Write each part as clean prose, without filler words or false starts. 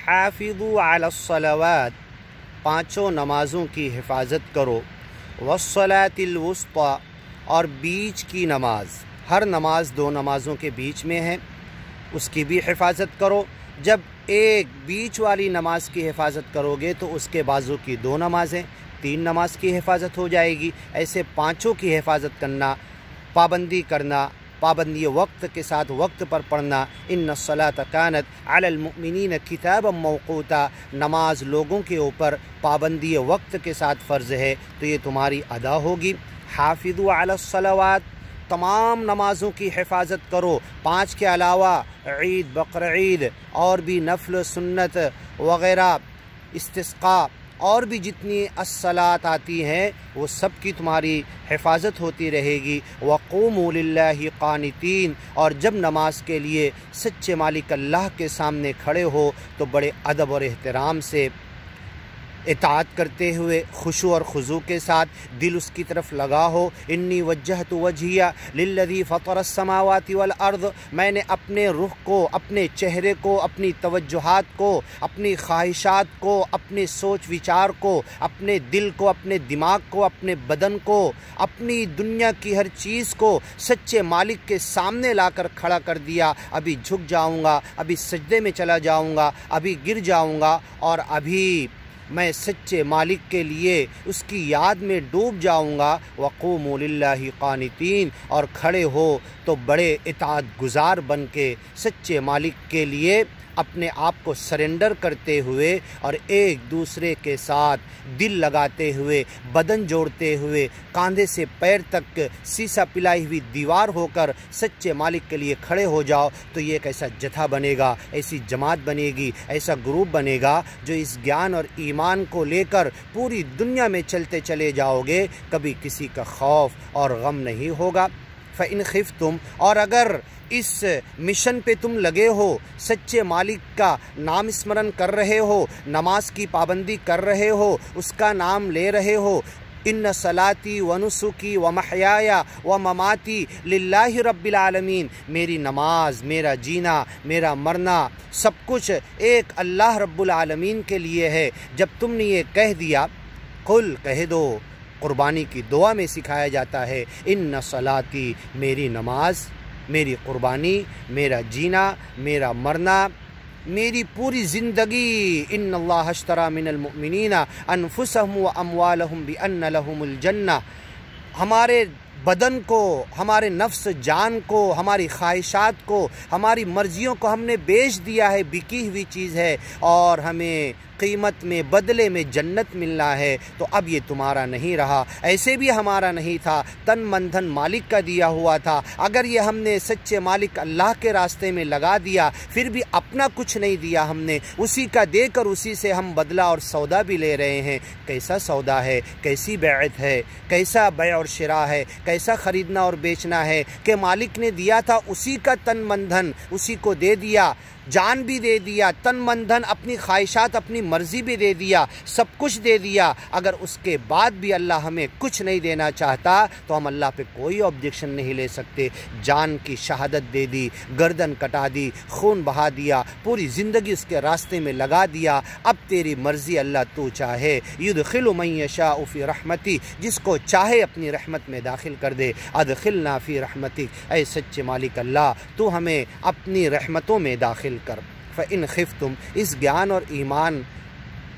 حافظوا علی الصلوات، پانچوں نمازوں کی حفاظت کرو، والصلاۃ الوسطی، اور بیچ کی نماز، ہر نماز دو نمازوں کے بیچ میں ہے، اس کی بھی حفاظت کرو۔ جب ایک بیچ والی نماز کی حفاظت کرو گے تو اس کے بازو کی دو نمازیں، تین نماز کی حفاظت ہو جائے گی۔ ایسے پانچوں کی حفاظت کرنا، پابندی کرنا، پابندی وقت کے ساتھ وقت پر پڑھنا۔ ان الصلاۃ کانت علی المؤمنین کتابا موقوتا، نماز لوگوں کے اوپر پابندی وقت کے ساتھ فرض ہے تو یہ تمہاری ادا ہوگی۔ حافظوا علی الصلوات، تمام نمازوں کی حفاظت کرو، پانچ کے علاوہ عید، بقرعید اور بھی نفل سنت وغیرہ، استسقاء اور بھی جتنی الصلاۃ آتی ہیں وہ سب کی تمہاری حفاظت ہوتی رہے گی۔ وقوموا للہ قانتین، اور جب نماز کے لیے سچے مالک اللہ کے سامنے کھڑے ہو تو بڑے ادب اور احترام سے اطاعت کرتے ہوئے، خشوع اور خضوع کے ساتھ دل اس کی طرف لگا ہو۔ انی وجہت وجہی للذی فطر السماوات والارض، میں نے اپنے رخ کو، اپنے چہرے کو، اپنی توجہات کو، اپنی خواہشات کو، اپنے سوچ وچار کو، اپنے دل کو، اپنے دماغ کو، اپنے بدن کو، اپنی دنیا کی ہر چیز کو سچے مالک کے سامنے لا کر کھڑا کر دیا۔ ابھی جھک جاؤں گا، ابھی سجدے میں چلا جاؤں گا، ابھی گر جاؤں گا، اور ابھی میں سچے مالک کے لیے اس کی یاد میں ڈوب جاؤں گا۔ وقوموا للہ قانتین، اور کھڑے ہو تو بڑے اطاعت گزار بن کے سچے مالک کے لیے اپنے آپ کو سرنڈر کرتے ہوئے اور ایک دوسرے کے ساتھ دل لگاتے ہوئے، بدن جوڑتے ہوئے، کاندھے سے پیر تک سیسا پلائی ہوئی دیوار ہو کر سچے مالک کے لیے کھڑے ہو جاؤ تو یہ ایک ایسا جتھا بنے گا، ایسی جماعت بنے گی، ایسا گروپ بنے گا جو اس گیان اور ایمان کو لے کر پوری دنیا میں چلتے چلے جاؤ گے، کبھی کسی کا خوف اور غم نہیں ہوگا۔ فَإِنْ خِفْتُمْ، اور اگر اس مشن پہ تم لگے ہو، سچے مالک کا نام اسمرن کر رہے ہو، نماز کی پابندی کر رہے ہو، اس کا نام لے رہے ہو، ان صلاتی و نسکی و محیایا و مماتی للہ رب العالمین، میری نماز، میرا جینا، میرا مرنا، سب کچھ ایک اللہ رب العالمین کے لیے ہے۔ جب تم نے یہ کہہ دیا، قل، کہہ دو، قربانی کی دعا میں سکھایا جاتا ہے، ان صلاتی، میری نماز، میری قربانی، میرا جینا، میرا مرنا، میری پوری زندگی، ان اللہ اشتری من المؤمنین انفسهم واموالهم بان لهم الجنہ، ہمارے بدن کو، ہمارے نفس جان کو، ہماری خواہشات کو، ہماری مرضیوں کو ہم نے بیچ دیا ہے، بکی ہوئی چیز ہے، اور ہمیں قیمت میں، بدلے میں جنت ملنا ہے، تو اب یہ تمہارا نہیں رہا، ایسے بھی ہمارا نہیں تھا، تن من دھن مالک کا دیا ہوا تھا، اگر یہ ہم نے سچے مالک اللہ کے راستے میں لگا دیا، پھر بھی اپنا کچھ نہیں دیا ہم نے، اسی کا دے کر اسی سے ہم بدلہ اور سودا بھی لے رہے ہیں۔ کیسا سودا ہے، کیسی بیعت ہے، کیسا بیع اور شراء ہے، کیسا خریدنا اور بیچنا ہے کہ مالک نے دیا تھا اسی کا تن من دھن اسی کو دے دیا، جان بھی دے دیا، تن من دھن، اپنی خواہشات، اپنی مرضی بھی دے دیا، سب کچھ دے دیا، اگر اس کے بعد بھی اللہ ہمیں کچھ نہیں دینا چاہتا تو ہم اللہ پہ کوئی آبجیکشن نہیں لے سکتے۔ جان کی شہادت دے دی، گردن کٹا دی، خون بہا دیا، پوری زندگی اس کے راستے میں لگا دیا، اب تیری مرضی اللہ، تو چاہے یدخل من یشاء فی رحمتی، جس کو چاہے اپنی رحمت میں داخل کر دے، ادخلنا فی رحمتک، اے سچے مالک اللہ تو ہمیں اپنی رحمتوں میں داخل کر۔ فَإِنْ خِفْتُمْ، اس گیان اور ایمان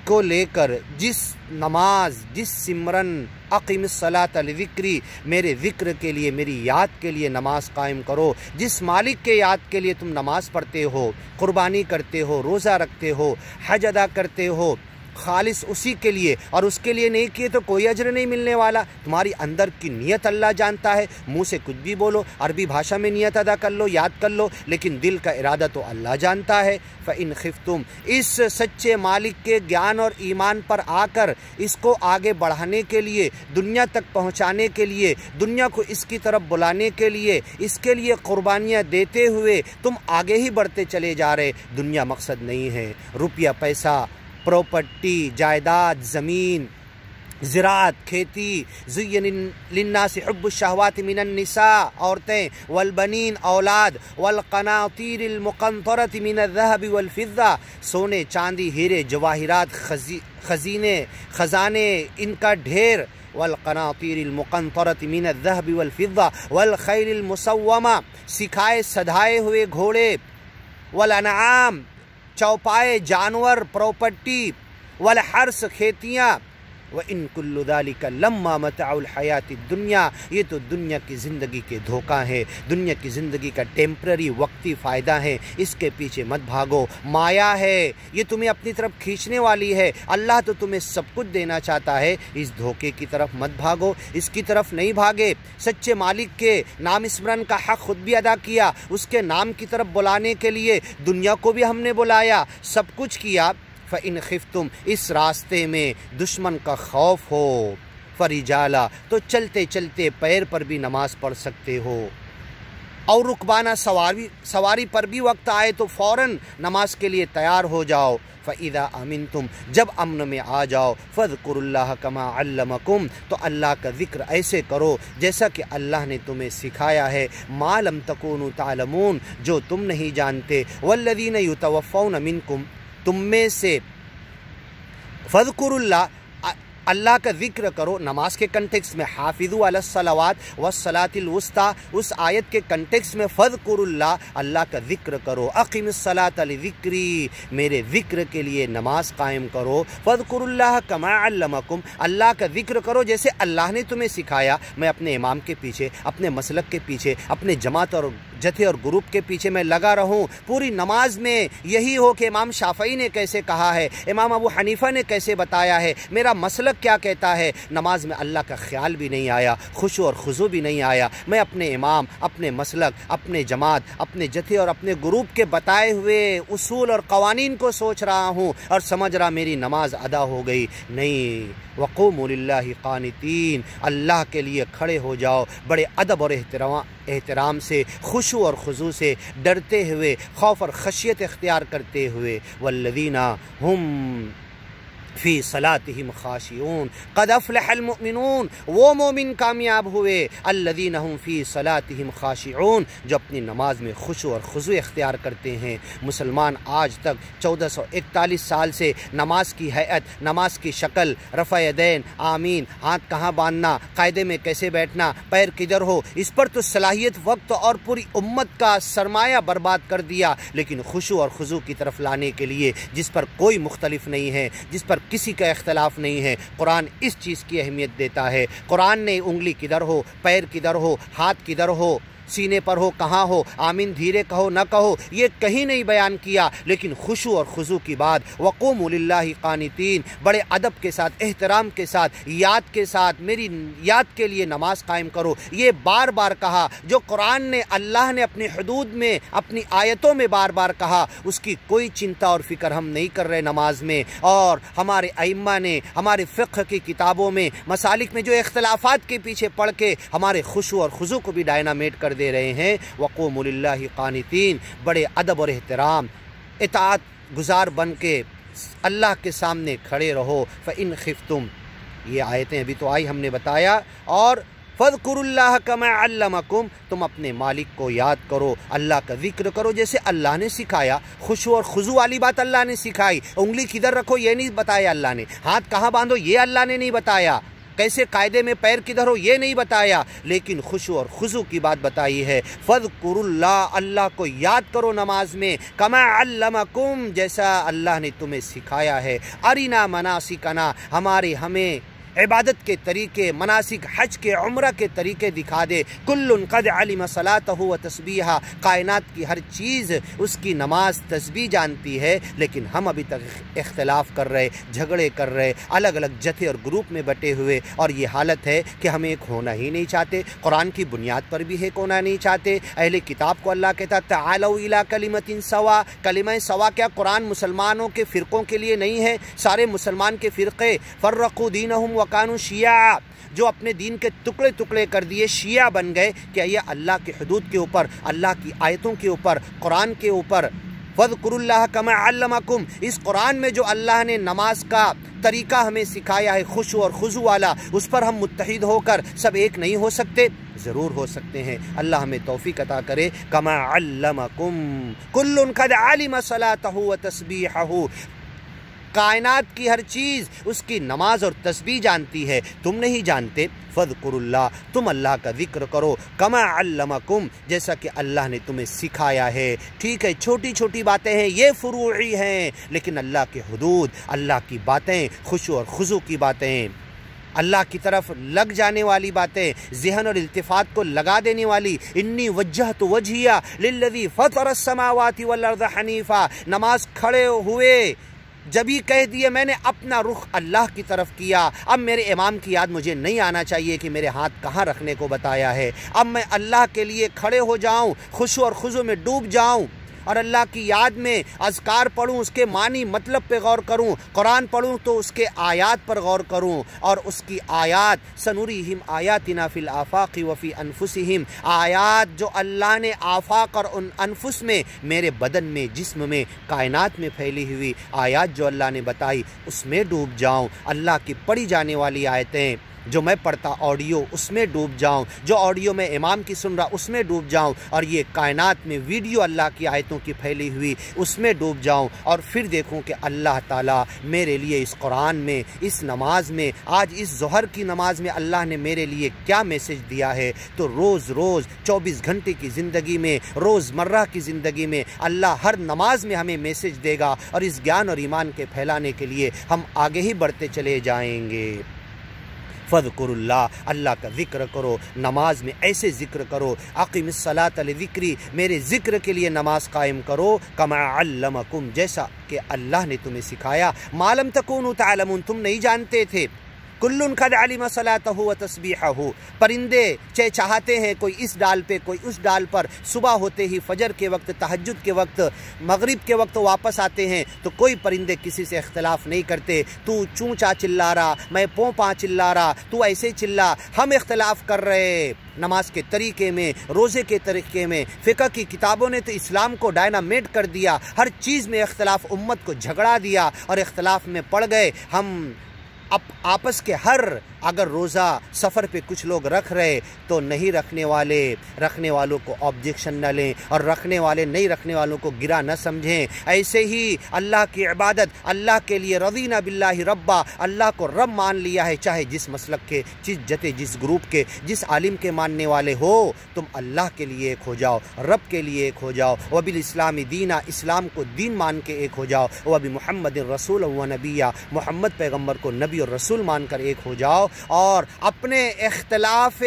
کو لے کر جس نماز، جس سمرن، اقیم الصلاۃ لذکری، میرے ذکر کے لیے، میری یاد کے لیے نماز قائم کرو، جس مالک کے یاد کے لیے تم نماز پڑھتے ہو، قربانی کرتے ہو، روزہ رکھتے ہو، حج ادا کرتے ہو، خالص اسی کے لیے، اور اس کے لیے نہیں کیے تو کوئی اجر نہیں ملنے والا۔ تمہاری اندر کی نیت اللہ جانتا ہے، منہ سے کچھ بھی بولو، عربی بھاشا میں نیت ادا کر لو، یاد کر لو، لیکن دل کا ارادہ تو اللہ جانتا ہے۔ فَإِنْ خِفْتُمْ، اس سچے مالک کے گیان اور ایمان پر آ کر اس کو آگے بڑھانے کے لیے، دنیا تک پہنچانے کے لیے، دنیا کو اس کی طرف بلانے کے لیے، اس کے لیے قربانیاں دیتے ہوئے تم آگے ہی بڑھتے چلے جا رہے، دنیا مقصد نہیں ہے، روپیہ پیسہ، پراپرٹی، جائیداد، زمین، زراعت کھیتی، زین للناس حب الشہوات من النساء عورتیں، والبنین اولاد، والقناطیر المقنطرۃ من الذهب والفضہ سونے چاندی ہیرے جواہرات خزانے ان کا ڈھیر، والقناطیر المقنطرۃ من الذهب والفضہ والخیل المسومہ سکھائے سدھائے ہوئے گھوڑے، والانعام چوپائے جانور پراپرٹی، والحرث کھیتیاں، وَإِن كُلُّ ذَلِكَ لَمَّا مَتَاعُ الْحَيَاةِ الدُّنْيَا یہ تو دنیا کی زندگی کے دھوکہ ہے، دنیا کی زندگی کا ٹیمپرری وقتی فائدہ ہے، اس کے پیچھے مت بھاگو، مایا ہے، یہ تمہیں اپنی طرف کھینچنے والی ہے، اللہ تو تمہیں سب کچھ دینا چاہتا ہے، اس دھوکے کی طرف مت بھاگو، اس کی طرف نہیں بھاگے۔ سچے مالک کے نام اسمرن کا حق خود بھی ادا کیا، اس کے نام کی طرف بلانے کے لیے دنیا کو بھی ہم نے بلایا، سب کچھ کیا۔ فَإِنْ خِفْتُمْ اس راستے میں دشمن کا خوف ہو، فَرِجَالًا تو چلتے چلتے پیر پر بھی نماز پڑھ سکتے ہو، اور رکبانہ سواری پر بھی وقت آئے تو فوراً نماز کے لیے تیار ہو جاؤ۔ فَإِذَا أَمِنْتُمْ جب امن میں آ جاؤ، فَاذْكُرُوا اللَّهَ كَمَا عَلَّمَكُمْ تو اللہ کا ذکر ایسے کرو جیسا کہ اللہ نے تمہیں سکھایا ہے، مَا لَمْ تَكُونُوا تَعْلَمُونَ جو تم نہیں جانتے، وَالَّذِينَ يُتَوَفَّوْنَ مِنْكُمْ تم میں سے، فَاذْكُرُوا اللَّهَ اللہ کا ذکر کرو، نماز کے کنٹیکس میں حافظوا علی الصلوات والصلاۃ الوسطیٰ، اس آیت کے کنٹیکس میں فَاذْكُرُوا اللَّهَ اللہ کا ذکر کرو، اقم الصلاۃ لذکری میرے ذکر کے لیے نماز قائم کرو، فَاذْكُرُوا اللَّهَ كَمَا عَلَّمَكُمْ اللہ کا ذکر کرو جیسے اللہ نے تمہیں سکھایا۔ میں اپنے امام کے پیچھے، اپنے مسلک کے پیچھے، اپنے جماعت اور جتھے اور گروپ کے پیچھے میں لگا رہوں، پوری نماز میں یہی ہو کہ امام شافعی نے کیسے کہا ہے، امام ابو حنیفہ نے کیسے بتایا ہے، میرا مسلک کیا کہتا ہے، نماز میں اللہ کا خیال بھی نہیں آیا، خشوع اور خضوع بھی نہیں آیا، میں اپنے امام، اپنے مسلک، اپنے جماعت، اپنے جتھے اور اپنے گروپ کے بتائے ہوئے اصول اور قوانین کو سوچ رہا ہوں اور سمجھ رہا میری نماز ادا ہو گئی، نہیں۔ وَقُومُوا لِلَّهِ قَانِتِينَ اللہ کے لیے کھڑے ہو جاؤ، بڑے ادب اور احترام سے، خشوع اور خضوع سے، ڈرتے ہوئے، خوف اور خشیت اختیار کرتے ہوئے، وَالَّذِينَ هُمْ فی صلاتہم خاشعون قد افلح المؤمنون وہ مومن کامیاب ہوئے، الذین ہم فی صلاتہم خاشعون جو اپنی نماز میں خشوع اور خضوع اختیار کرتے ہیں۔ مسلمان آج تک 1441 سال سے نماز کی ہیئت، نماز کی شکل، رفع یدین، آمین، ہاتھ کہاں باندھنا، قاعدے میں کیسے بیٹھنا، پیر کدھر ہو، اس پر تو صلاحیت، وقت اور پوری امت کا سرمایہ برباد کر دیا، لیکن خشوع اور خضوع کی طرف لانے کے لیے جس پر کوئی مختلف نہیں ہے، جس پر کسی کا اختلاف نہیں ہے، قرآن اس چیز کی اہمیت دیتا ہے۔ قرآن نے انگلی کدھر ہو، پیر کدھر ہو، ہاتھ کدھر ہو، سینے پر ہو، کہاں ہو، آمین دھیرے کہو نہ کہو، یہ کہیں نہیں بیان کیا، لیکن خشوع اور خضوع کی بات، وَقُومُوا لِلَّهِ قَانِتِينَ بڑے ادب کے ساتھ، احترام کے ساتھ، یاد کے ساتھ میری یاد کے لیے نماز قائم کرو، یہ بار بار کہا۔ جو قرآن نے، اللہ نے اپنی حدود میں، اپنی آیتوں میں بار بار کہا، اس کی کوئی چنتا اور فکر ہم نہیں کر رہے نماز میں، اور ہمارے ائمہ نے ہمارے فقہ کی کتابوں میں، مسالک میں جو اختلافات کے پیچھے پڑھ کے ہمارے خشوع اور خضوع کو بھی ڈائنامیٹ کر دے رہے ہیں۔ وَقُومُوا لِلَّهِ قَانِتِينَ بڑے ادب اور احترام، اطاعت گزار بن کے اللہ کے سامنے کھڑے رہو۔ فَإِنْ خِفْتُمْ یہ آیتیں ابھی تو آئی، ہم نے بتایا، اور فَاذْكُرُوا اللَّهَ كَمَا عَلَّمَكُمْ تم اپنے مالک کو یاد کرو، اللہ کا ذکر کرو جیسے اللہ نے سکھایا۔ خشوع اور خضوع والی بات اللہ نے سکھائی، انگلی کدھر رکھو یہ نہیں بتایا اللہ نے، ہاتھ کہاں باندھو یہ اللہ نے نہیں بتایا، کیسے قاعدے میں پیر کدھر ہو یہ نہیں بتایا، لیکن خشوع اور خضوع کی بات بتائی ہے۔ فَاذْكُرُوا اللَّهَ اللہ کو یاد کرو نماز میں، کما علمکم جیسا اللہ نے تمہیں سکھایا ہے۔ ارنا مناسکنا ہمیں عبادت کے طریقے، مناسک حج کے، عمرہ کے طریقے دکھا دے۔ کل قد علم صلاتہ و تسبیحہ کائنات کی ہر چیز اس کی نماز تسبیح جانتی ہے، لیکن ہم ابھی تک اختلاف کر رہے، جھگڑے کر رہے، الگ الگ جتھے اور گروپ میں بٹے ہوئے، اور یہ حالت ہے کہ ہم ایک ہونا ہی نہیں چاہتے، قرآن کی بنیاد پر بھی ایک ہونا نہیں چاہتے۔ اہل کتاب کو اللہ کہتا تعالوا الی کلمۃ سوا، کلمہ سوا کیا قرآن مسلمانوں کے فرقوں کے لیے نہیں ہے؟ سارے مسلمان کے فرقے، فرقوا دینہم وکانوا شیعا جو اپنے دین کے ٹکڑے ٹکڑے کر دیے، شیعہ بن گئے، کہ یہ اللہ کی حدود کے اوپر، اللہ کی آیتوں کے اوپر، قرآن کے اوپر۔ فَاذْكُرُوا اللَّهَ كَمَا عَلَّمَكُمْ اس قرآن میں جو اللہ نے نماز کا طریقہ ہمیں سکھایا ہے خشوع اور خضوع والا، اس پر ہم متحد ہو کر سب ایک نہیں ہو سکتے؟ ضرور ہو سکتے ہیں۔ اللہ ہمیں توفیق عطا کرے۔ کما علمکم کل قد علم صلاتہ و تسبیحہ، کائنات کی ہر چیز اس کی نماز اور تسبیح جانتی ہے، تم نہیں جانتے؟ فاذکروا اللہ، تم اللہ کا ذکر کرو، کما علمکم، جیسا کہ اللہ نے تمہیں سکھایا ہے۔ ٹھیک ہے، چھوٹی چھوٹی باتیں ہیں، یہ فروعی ہیں، لیکن اللہ کے حدود، اللہ کی باتیں، خشوع اور خضوع کی باتیں، اللہ کی طرف لگ جانے والی باتیں، ذہن اور التفات کو لگا دینے والی، انی وجہت وجہیہ للذی فطر السماوات والارض حنیفا، نماز کھڑے ہوئے جب ہی کہہ دیے میں نے اپنا رخ اللہ کی طرف کیا، اب میرے امام کی یاد مجھے نہیں آنا چاہیے کہ میرے ہاتھ کہاں رکھنے کو بتایا ہے، اب میں اللہ کے لیے کھڑے ہو جاؤں، خشوع اور خضوع میں ڈوب جاؤں اور اللہ کی یاد میں اذکار پڑھوں، اس کے معنی مطلب پہ غور کروں، قرآن پڑھوں تو اس کے آیات پر غور کروں، اور اس کی آیات سنوریہم آیاتنا فی الآفاق وفی انفسہم، آیات جو اللہ نے آفاق اور ان انفس میں، میرے بدن میں، جسم میں، کائنات میں پھیلی ہوئی آیات جو اللہ نے بتائی، اس میں ڈوب جاؤں، اللہ کی پڑھی جانے والی آیتیں جو میں پڑھتا آڈیو اس میں ڈوب جاؤں، جو آڈیو میں امام کی سن رہا اس میں ڈوب جاؤں، اور یہ کائنات میں ویڈیو اللہ کی آیتوں کی پھیلی ہوئی اس میں ڈوب جاؤں، اور پھر دیکھوں کہ اللہ تعالیٰ میرے لیے اس قرآن میں، اس نماز میں، آج اس ظہر کی نماز میں اللہ نے میرے لیے کیا میسج دیا ہے۔ تو روز روز 24 گھنٹے کی زندگی میں، روز مرہ کی زندگی میں اللہ ہر نماز میں ہمیں میسج دے گا، اور اس گیان اور ایمان کے پھیلانے کے لیے ہم آگے ہی بڑھتے چلے جائیں گے۔ فاذکروا اللہ، اللہ کا ذکر کرو، نماز میں ایسے ذکر کرو، اقم الصلاۃ لذکری، میرے ذکر کے لیے نماز قائم کرو، کما علمکم، جیسا کہ اللہ نے تمہیں سکھایا، ما لم تکونوا تعلمون، تم نہیں جانتے تھے۔ کل قد علم صلاتہ و تسبیحہ، پرندے چہچہاتے ہیں، کوئی اس ڈال پہ کوئی اس ڈال پر، صبح ہوتے ہی فجر کے وقت، تہجد کے وقت، مغرب کے وقت واپس آتے ہیں، تو کوئی پرندے کسی سے اختلاف نہیں کرتے، تو چوں چا چلا رہا، میں پوں پاں چلا رہا، تو ایسے چلا، ہم اختلاف کر رہے نماز کے طریقے میں، روزے کے طریقے میں۔ فقہ کی کتابوں نے تو اسلام کو ڈائنامیٹ کر دیا، ہر چیز میں اختلاف، امت کو جھگڑا دیا، اور اختلاف میں پڑ گئے ہم آپس کے۔ ہر اگر روزہ سفر پہ کچھ لوگ رکھ رہے تو نہیں رکھنے والوں کو آبجیکشن نہ لیں، اور رکھنے والے نہیں رکھنے والوں کو گرا نہ سمجھیں۔ ایسے ہی اللہ کی عبادت، اللہ کے لیے رضینا باللہ ربا، اللہ کو رب مان لیا ہے، چاہے جس مسلک کے، جس جتے، جس گروپ کے، جس عالم کے ماننے والے ہو، تم اللہ کے لیے ایک ہو جاؤ، رب کے لیے ایک ہو جاؤ، وبالاسلام دینا، اسلام کو دین مان کے ایک ہو جاؤ، وبمحمد رسول و نبیہ، محمد پیغمبر کو نبی اور رسول مان کر ایک ہو جاؤ، اور اپنے اختلاف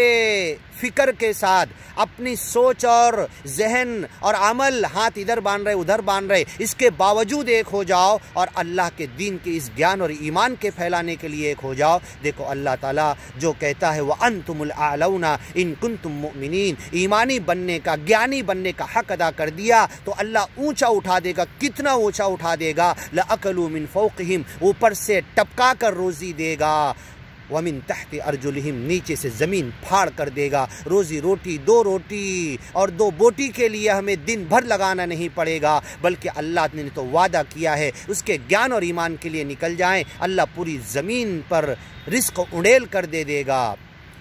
فکر کے ساتھ، اپنی سوچ اور ذہن اور عمل، ہاتھ ادھر باندھ رہے ادھر باندھ رہے، اس کے باوجود ایک ہو جاؤ، اور اللہ کے دین کے اس گیان اور ایمان کے پھیلانے کے لیے ایک ہو جاؤ۔ دیکھو اللہ تعالیٰ جو کہتا ہے وَأَنْتُمُ الْأَعْلَوْنَ إِن كُنْتُم مُؤْمِنِينَ، ایمانی بننے کا، گیانی بننے کا حق ادا کر دیا تو اللہ اونچا اٹھا دے گا۔ کتنا اونچا اٹھا دے گا؟ لَأَكَلُوا مِن فَوْقِهِمْ، اوپر سے ٹپکا کر روزی دے گا، وَمِن تَحْتِ أَرْجُلِهِمْ، نیچے سے زمین پھاڑ کر دے گا۔ روزی روٹی، 2 روٹی اور 2 بوٹی کے لیے ہمیں دن بھر لگانا نہیں پڑے گا، بلکہ اللہ نے تو وعدہ کیا ہے اس کے گیان اور ایمان کے لیے نکل جائیں، اللہ پوری زمین پر رزق انڈیل کر دے گا۔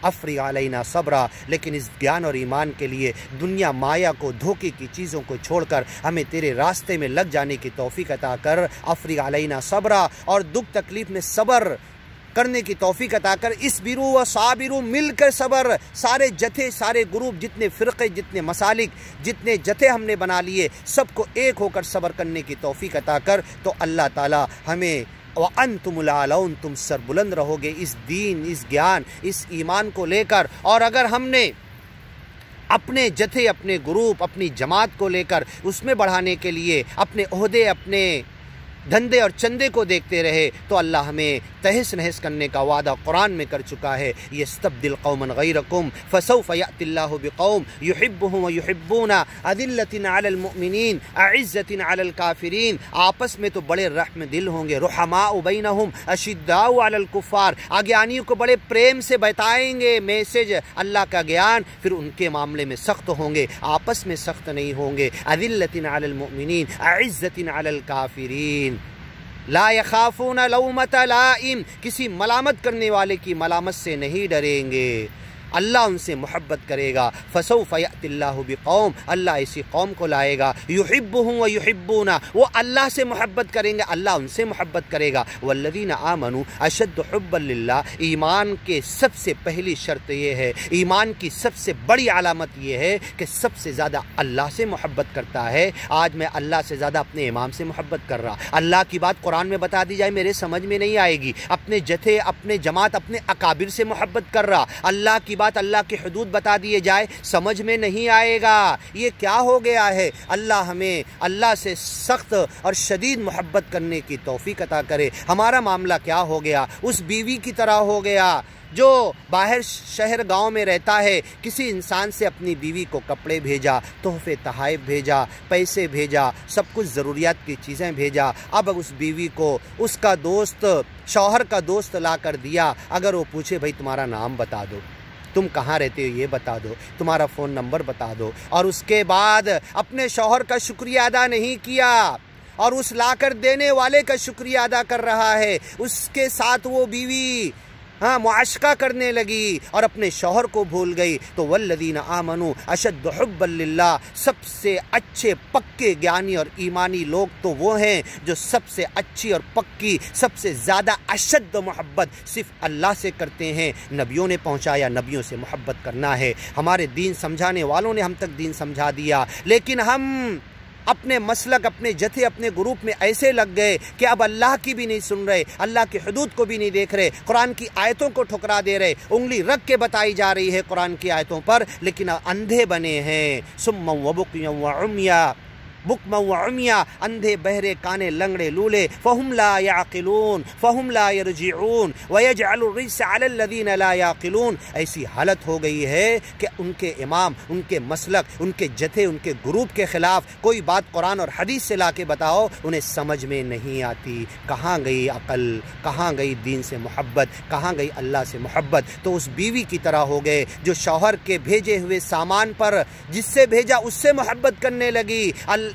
افرغ علینا صبرا، لیکن اس گیان اور ایمان کے لیے دنیا مایا کو، دھوکے کی چیزوں کو چھوڑ کر ہمیں تیرے راستے میں لگ جانے کی توفیق عطا کر۔ افرغ علینا صبرا، اور دکھ تکلیف میں صبر کرنے کی توفیق عطا کر۔ اسبرو و صابرو، مل کر صبر، سارے جتھے، سارے گروپ، جتنے فرقے، جتنے مسالک، جتنے جتھے ہم نے بنا لیے، سب کو ایک ہو کر صبر کرنے کی توفیق عطا کر۔ تو اللہ تعالی ہمیں وَأَنْتُمُ الْأَعْلَوْنَ، تم سربلند رہو گے اس دین، اس گیان، اس ایمان کو لے کر۔ اور اگر ہم نے اپنے جتھے، اپنے گروپ، اپنی جماعت کو لے کر اس میں بڑھانے کے لیے اپنے عہدے، اپنے دھندے اور چندے کو دیکھتے رہے تو اللہ ہمیں تہس نہس کرنے کا وعدہ قرآن میں کر چکا ہے۔ یستبدل قوما غیرکم فسوف یأتی اللہ بقوم یحبهم ویحبون اذلۃ علی المؤمنین اعزۃ علی الکافرین، آپس میں تو بڑے رحم دل ہوں گے، رحماء بینہم اشداء علی الکفار، اگیانیوں کو بڑے پریم سے بتائیں گے میسج اللہ کا گیان، پھر ان کے معاملے میں سخت ہوں گے، آپس میں سخت نہیں ہوں گے۔ اذلۃ علی المؤمنین اعزۃ علی الکافرین، لا یخافون لومۃ لائم، کسی ملامت کرنے والے کی ملامت سے نہیں ڈریں گے، اللہ ان سے محبت کرے گا۔ فسوف یأتی اللہ بقوم، اللہ ایسی قوم کو لائے گا، یحبہم ویحبون، وہ اللہ سے محبت کریں گے، اللہ ان سے محبت کرے گا۔ والذین آمنوا اشد حبا للہ، ایمان کے سب سے پہلی شرط یہ ہے، ایمان کی سب سے بڑی علامت یہ ہے کہ سب سے زیادہ اللہ سے محبت کرتا ہے۔ آج میں اللہ سے زیادہ اپنے امام سے محبت کر رہا، اللہ کی بات قرآن میں بتا دی جائے میرے سمجھ میں نہیں آئے گی، اپنے جتھے، اپنے جماعت، اپنے اکابر سے محبت کر رہا، اللہ کی بات، اللہ کی حدود بتا دیے جائے سمجھ میں نہیں آئے گا۔ یہ کیا ہو گیا ہے؟ اللہ ہمیں اللہ سے سخت اور شدید محبت کرنے کی توفیق عطا کرے۔ ہمارا معاملہ کیا ہو گیا؟ اس بیوی کی طرح ہو گیا جو باہر شہر گاؤں میں رہتا ہے، کسی انسان سے اپنی بیوی کو کپڑے بھیجا، تحفے تحائف بھیجا، پیسے بھیجا، سب کچھ ضروریات کی چیزیں بھیجا، اب اس بیوی کو اس کا دوست، شوہر کا دوست لا کر دیا، اگر وہ پوچھے بھائی تمہارا نام بتا دو، تم کہاں رہتے ہو یہ بتا دو، تمہارا فون نمبر بتا دو، اور اس کے بعد اپنے شوہر کا شکریہ ادا نہیں کیا اور اس لا کر دینے والے کا شکریہ ادا کر رہا ہے، اس کے ساتھ وہ بیوی معاشقہ کرنے لگی اور اپنے شوہر کو بھول گئی، تو والذین آمنوا اشد حبا للہ، سب سے اچھے پکے گیانی اور ایمانی لوگ تو وہ ہیں جو سب سے اچھی اور پکی، سب سے زیادہ اشد محبت صرف اللہ سے کرتے ہیں۔ نبیوں نے پہنچایا، نبیوں سے محبت کرنا ہے۔ ہمارے دین سمجھانے والوں نے ہم تک دین سمجھا دیا، لیکن ہم اپنے مسلک، اپنے جتھے، اپنے گروپ میں ایسے لگ گئے کہ اب اللہ کی بھی نہیں سن رہے، اللہ کی حدود کو بھی نہیں دیکھ رہے، قرآن کی آیتوں کو ٹھکرا دے رہے، انگلی رکھ کے بتائی جا رہی ہے قرآن کی آیتوں پر، لیکن اندھے بنے ہیں۔ سما وبکما وعمیا، بکما وعمیا، اندھے بہرے کانے لنگڑے لولے، فہم لا یعقلون فہم لا یرجعون ویجعل الرجس علی الذین لا یعقلون۔ ایسی حالت ہو گئی ہے کہ ان کے امام، ان کے مسلک، ان کے جتھے، ان کے گروپ کے خلاف کوئی بات قرآن اور حدیث سے لا کے بتاؤ انہیں سمجھ میں نہیں آتی۔ کہاں گئی عقل، کہاں گئی دین سے محبت، کہاں گئی اللہ سے محبت؟ تو اس بیوی کی طرح ہو گئے جو شوہر کے بھیجے ہوئے سامان پر جس سے بھیجا اس سے محبت کرنے لگی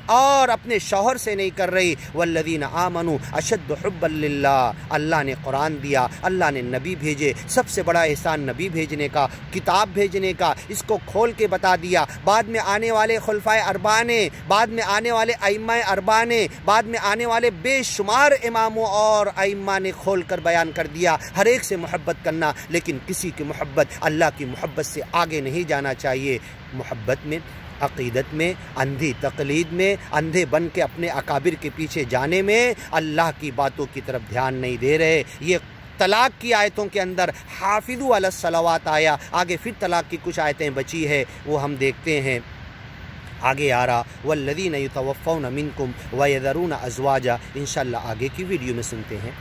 اور اپنے شوہر سے نہیں کر رہی۔ والذین آمنوا اشد حبا للہ، اللہ نے قرآن دیا، اللہ نے نبی بھیجے، سب سے بڑا احسان نبی بھیجنے کا، کتاب بھیجنے کا، اس کو کھول کے بتا دیا۔ بعد میں آنے والے خلفائے اربعہ نے، بعد میں آنے والے ائمہ اربعہ نے، بعد میں آنے والے بے شمار اماموں اور ائمہ نے کھول کر بیان کر دیا ہر ایک سے محبت کرنا، لیکن کسی کی محبت اللہ کی محبت سے آگے نہیں جانا چاہیے۔ محبت میں، عقیدت میں، اندھی تقلید میں، اندھے بن کے اپنے اکابر کے پیچھے جانے میں، اللہ کی باتوں کی طرف دھیان نہیں دے رہے۔ یہ طلاق کی آیتوں کے اندر حافظوا علی الصلوات آیا، آگے پھر طلاق کی کچھ آیتیں بچی ہے وہ ہم دیکھتے ہیں، آگے آ رہا والذین یتوفون منکم ویذرون ازواجا، انشاءاللہ آگے کی ویڈیو میں سنتے ہیں۔